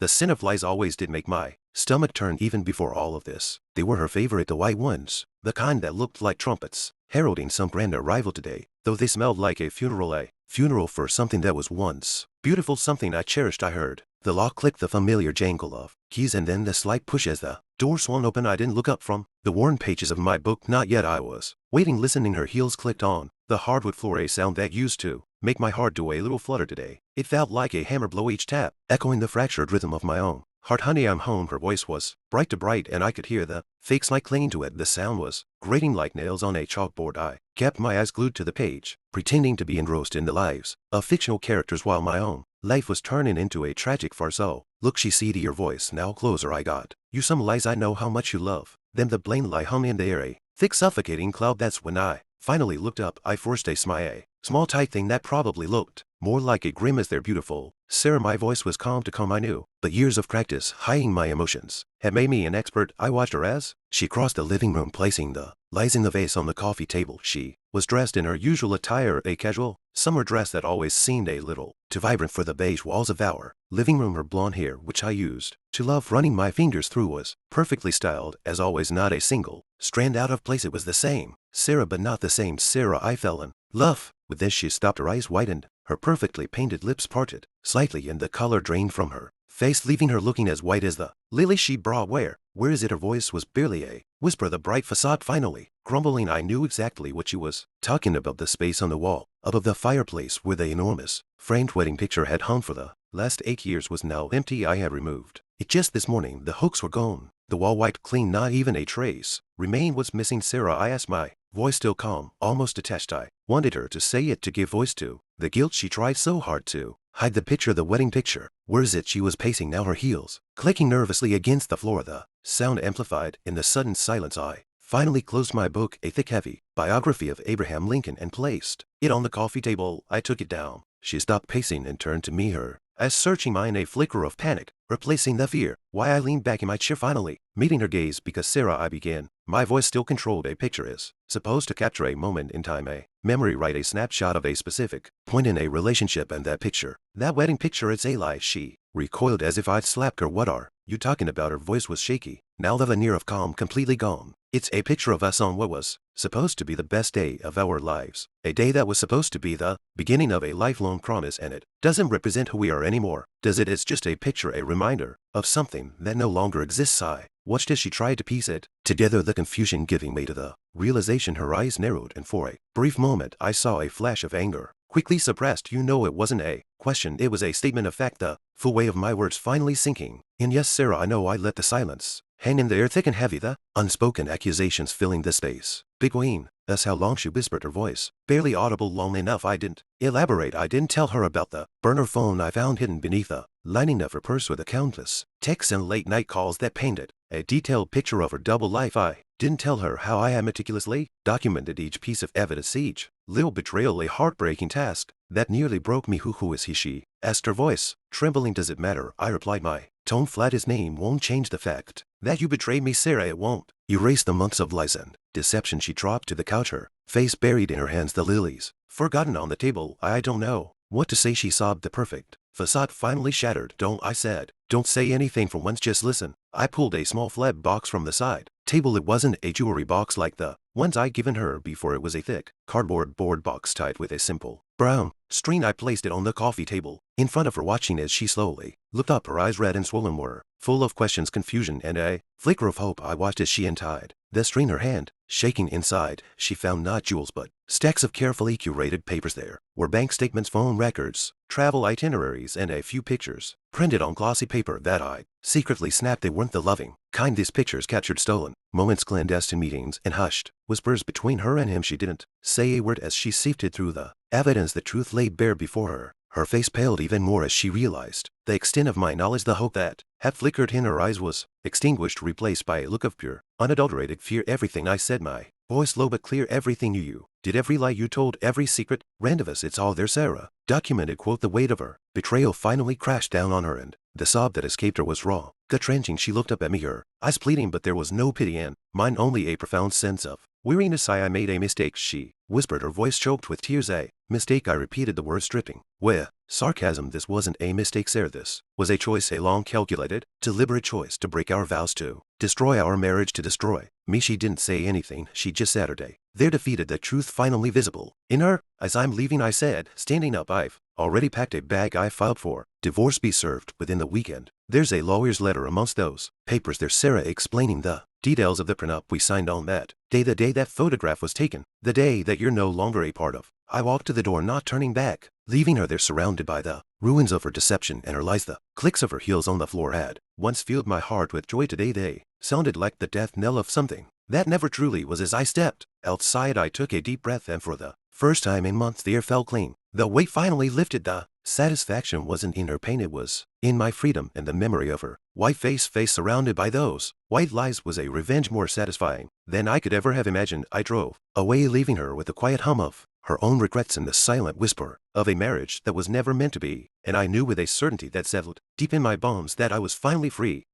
The scent of lies always did make my stomach turn even before all of this. They were her favorite, the white ones, the kind that looked like trumpets, heralding some grand arrival today, though they smelled like a funeral for something that was once beautiful, something I cherished. I heard the lock click, the familiar jangle of keys, and then the slight push as the door swung open. I didn't look up from the worn pages of my book. Not yet. I was waiting, listening. Her heels clicked on the hardwood floor, a sound that used to make my heart do a little flutter today. It felt like a hammer blow each tap, echoing the fractured rhythm of my own heart. Honey, I'm home. Her voice was bright to bright, and I could hear the fake smile clinging to it. The sound was grating like nails on a chalkboard. I kept my eyes glued to the page, pretending to be engrossed in the lives of fictional characters while my own life was turning into a tragic farce. Oh, look, she said, your voice now closer. I got you some lies. I know how much you love them. The blame lie hung in the air, a thick suffocating cloud. That's when I finally looked up. I forced a smile, a small tight thing that probably looked more like a grimace. They're beautiful, Sarah. My voice was calm to calm. I knew, but years of practice hiding my emotions had made me an expert. I watched her as she crossed the living room, placing the lies in the vase on the coffee table. She was dressed in her usual attire, a casual summer dress that always seemed a little too vibrant for the beige walls of our living room. Her blonde hair, which I used to love running my fingers through, was perfectly styled as always, not a single strand out of place. It was the same Sarah, but not the same Sarah I fell in love with. This she stopped. Her eyes widened, her perfectly painted lips parted slightly, and the color drained from her face, leaving her looking as white as the lily she brought. Where is it? Her voice was barely a whisper. The bright facade finally grumbling. I knew exactly what she was talking about. The space on the wall above the fireplace where the enormous framed wedding picture had hung for the last 8 years was now empty. I had removed it just this morning. The hooks were gone, the wall wiped clean. Not even a trace remained. What's missing, Sarah? I asked, my voice still calm, almost detached. I wanted her to say it, to give voice to the guilt she tried so hard to hide. The picture, the wedding picture. Where is it? She was pacing now, her heels clicking nervously against the floor, the sound amplified in the sudden silence. I finally closed my book, a thick, heavy biography of Abraham Lincoln, and placed it on the coffee table. I took it down. She stopped pacing and turned to me, her eyes searching mine, a flicker of panic replacing the fear. Why? I leaned back in my chair, finally meeting her gaze. Because Sarah, I began, my voice still controlled. A picture is supposed to capture a moment in time, a memory, right? A snapshot of a specific point in a relationship, and that picture, that wedding picture, it's a lie. She recoiled as if I'd slapped her. What are you talking about? Her voice was shaky, now the veneer of calm completely gone. It's a picture of us on what was supposed to be the best day of our lives, a day that was supposed to be the beginning of a lifelong promise, and it doesn't represent who we are anymore, does it? It's just a picture, a reminder of something that no longer exists. I watched as she tried to piece it together, the confusion giving way to the realization. Her eyes narrowed, and for a brief moment I saw a flash of anger, quickly suppressed. You know, it wasn't a question, it was a statement of fact, the full weight of my words finally sinking in. Yes, Sarah, I know. I let the silence hang in the air, thick and heavy, the unspoken accusations filling the space between us. How long? She whispered, her voice barely audible. Long enough. I didn't elaborate. I didn't tell her about the burner phone I found hidden beneath the lining of her purse, with the countless texts and late night calls that painted a detailed picture of her double life. I didn't tell her how I had meticulously documented each piece of evidence, each little betrayal, a heartbreaking task that nearly broke me. Who is he? She asked, her voice trembling. Does it matter? I replied, my tone flat. His name won't change the fact that you betrayed me, Sarah. It won't erase the months of lies and deception. She dropped to the couch, her face buried in her hands, the lilies forgotten on the table. I don't know what to say, she sobbed. The perfect facade finally shattered. I said, don't say anything for once, just listen. I pulled a small flat box from the side table. It wasn't a jewelry box like the ones I'd given her before. It was a thick cardboard board box tied with a simple brown string. I placed it on the coffee table in front of her, watching as she slowly looked up. Her eyes, red and swollen, were full of questions, confusion, and a flicker of hope. I watched as she untied the string, her hand shaking. Inside, she found not jewels but stacks of carefully curated papers. There were bank statements, phone records, travel itineraries, and a few pictures printed on glossy paper that I secretly snapped. They weren't the loving kind. These pictures captured stolen moments, clandestine meetings, and hushed whispers between her and him. She didn't say a word as she sifted through the evidence. The truth lay bare before her. Her face paled even more as she realized the extent of my knowledge. The hope that had flickered in her eyes was extinguished, replaced by a look of pure, unadulterated fear. Everything I said, my voice low but clear, everything you did, every lie you told, every secret rand of us, it's all there, Sarah. Documented. Quote, the weight of her betrayal finally crashed down on her, and the sob that escaped her was raw, gut-wrenching. She looked up at me, her eyes pleading, but there was no pity in mine, only a profound sense of weariness. I made a mistake, she whispered, her voice choked with tears. A mistake? I repeated the words, dripping with Sarcasm. This wasn't a mistake, sir. This was a choice, a long calculated, deliberate choice to break our vows, to destroy our marriage, to destroy me. She didn't say anything, she just sat her day there, defeated, the truth finally visible in her. As I'm leaving, I said, standing up, I've already packed a bag. I filed for divorce, be served within the weekend. There's a lawyer's letter amongst those papers there, Sarah, explaining the details of the prenup we signed on that day, the day that photograph was taken, the day that you're no longer a part of. I walked to the door, not turning back, leaving her there surrounded by the ruins of her deception and her lies. The clicks of her heels on the floor had once filled my heart with joy. Today they sounded like the death knell of something that never truly was. As I stepped outside, I took a deep breath, and for the first time in months the air felt clean. The weight finally lifted. The satisfaction wasn't in her pain, it was in my freedom, and the memory of her white face surrounded by those white lies was a revenge more satisfying than I could ever have imagined. I drove away, leaving her with the quiet hum of her own regrets and the silent whisper of a marriage that was never meant to be. And I knew with a certainty that settled deep in my bones that I was finally free.